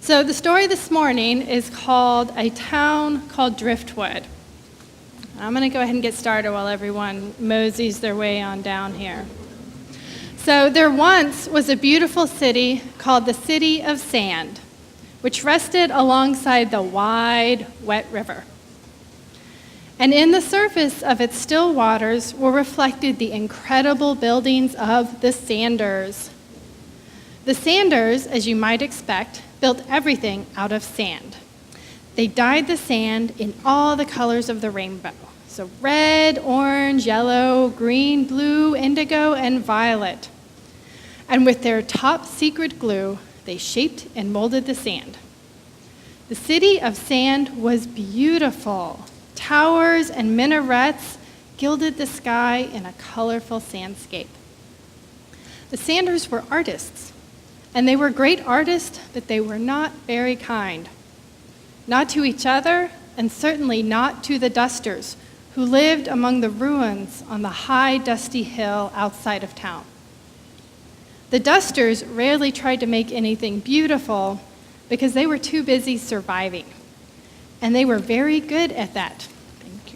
So the story this morning is called A Town Called Driftwood. I'm going to go ahead and get started while everyone moseys their way on down here. So there once was a beautiful city called the City of Sand, which rested alongside the wide, wet river. And in the surface of its still waters were reflected the incredible buildings of the Sanders. The Sanders, as you might expect, built everything out of sand. They dyed the sand in all the colors of the rainbow. So red, orange, yellow, green, blue, indigo, and violet. And with their top secret glue, they shaped and molded the sand. The city of sand was beautiful. Towers and minarets gilded the sky in a colorful sandscape. The Sanders were artists, and they were great artists, but they were not very kind. Not to each other, and certainly not to the dusters, who lived among the ruins on the high, dusty hill outside of town. The dusters rarely tried to make anything beautiful because they were too busy surviving, and they were very good at that. Thank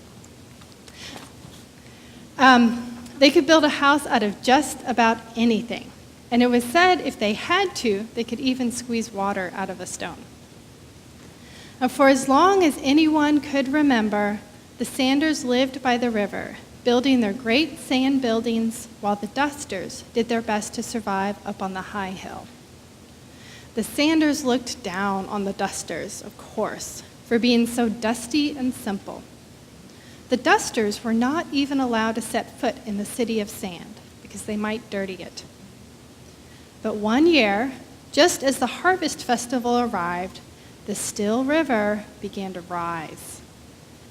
you. They could build a house out of just about anything, and it was said if they had to, they could even squeeze water out of a stone. And for as long as anyone could remember, the Sanders lived by the river, building their great sand buildings while the dusters did their best to survive up on the high hill. The Sanders looked down on the dusters, of course, for being so dusty and simple. The dusters were not even allowed to set foot in the city of sand because they might dirty it. But one year, just as the harvest festival arrived, the still river began to rise.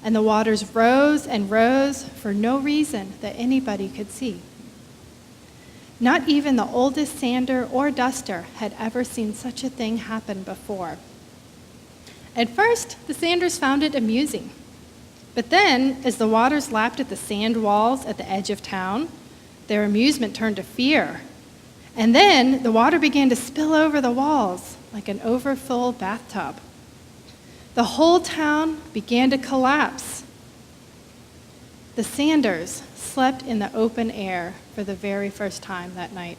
And the waters rose and rose for no reason that anybody could see. Not even the oldest sander or duster had ever seen such a thing happen before. At first, the Sanders found it amusing. But then, as the waters lapped at the sand walls at the edge of town, their amusement turned to fear. And then the water began to spill over the walls like an overfull bathtub. The whole town began to collapse. The Sanders slept in the open air for the very first time that night.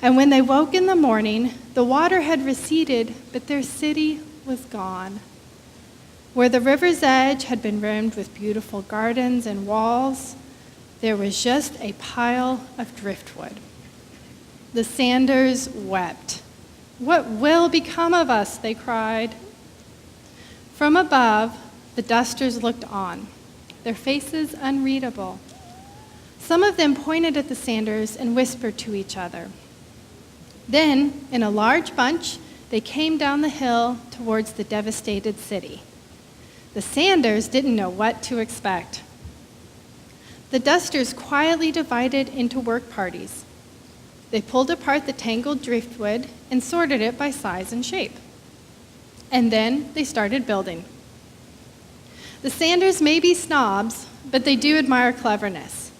And when they woke in the morning, the water had receded, but their city was gone. Where the river's edge had been rimmed with beautiful gardens and walls, there was just a pile of driftwood. The Sanders wept. "What will become of us?" they cried. From above, the dusters looked on, their faces unreadable. Some of them pointed at the Sanders and whispered to each other. Then, in a large bunch, they came down the hill towards the devastated city. The Sanders didn't know what to expect. The dusters quietly divided into work parties. They pulled apart the tangled driftwood and sorted it by size and shape. And then they started building. The Sanders may be snobs, but they do admire cleverness.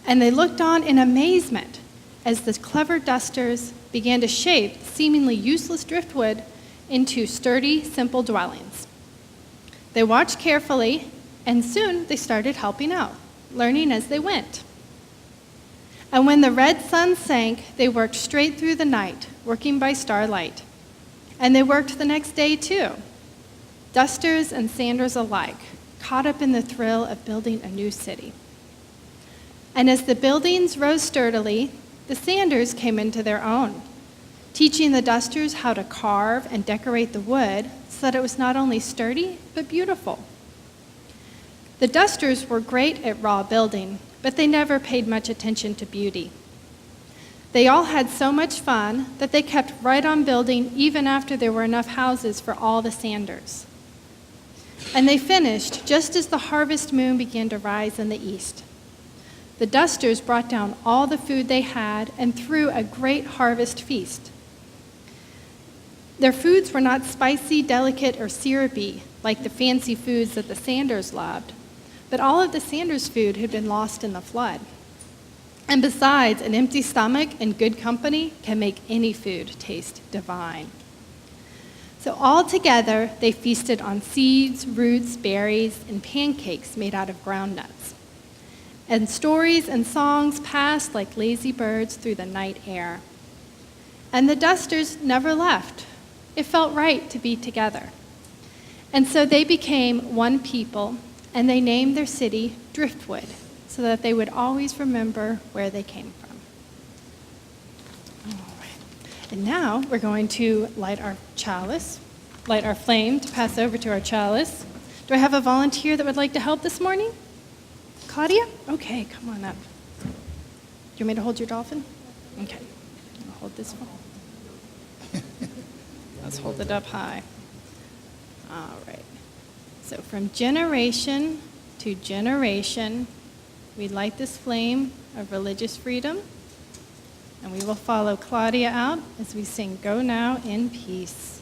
And they looked on in amazement as the clever dusters began to shape seemingly useless driftwood into sturdy, simple dwellings. They watched carefully, and soon they started helping out, learning as they went. And when the red sun sank, they worked straight through the night, working by starlight. And they worked the next day too, dusters and sanders alike, caught up in the thrill of building a new city. And as the buildings rose sturdily, the Sanders came into their own, teaching the dusters how to carve and decorate the wood so that it was not only sturdy, but beautiful. The dusters were great at raw building, but they never paid much attention to beauty. They all had so much fun that they kept right on building even after there were enough houses for all the Sanders. And they finished just as the harvest moon began to rise in the east. The dusters brought down all the food they had and threw a great harvest feast. Their foods were not spicy, delicate, or syrupy like the fancy foods that the Sanders loved, but all of the Sanders' food had been lost in the flood. And besides, an empty stomach and good company can make any food taste divine. So all together, they feasted on seeds, roots, berries, and pancakes made out of ground nuts. And stories and songs passed like lazy birds through the night air. And the dusters never left. It felt right to be together. And so they became one people, and they named their city Driftwood, so that they would always remember where they came from. All right. And now we're going to light our flame to pass over to our chalice. Do I have a volunteer that would like to help this morning? Claudia? Okay, come on up. Do you want me to hold your dolphin? Okay. I'll hold this one. Let's hold it up high. All right. So from generation to generation, we light this flame of religious freedom, and we will follow Claudia out as we sing Go Now in Peace.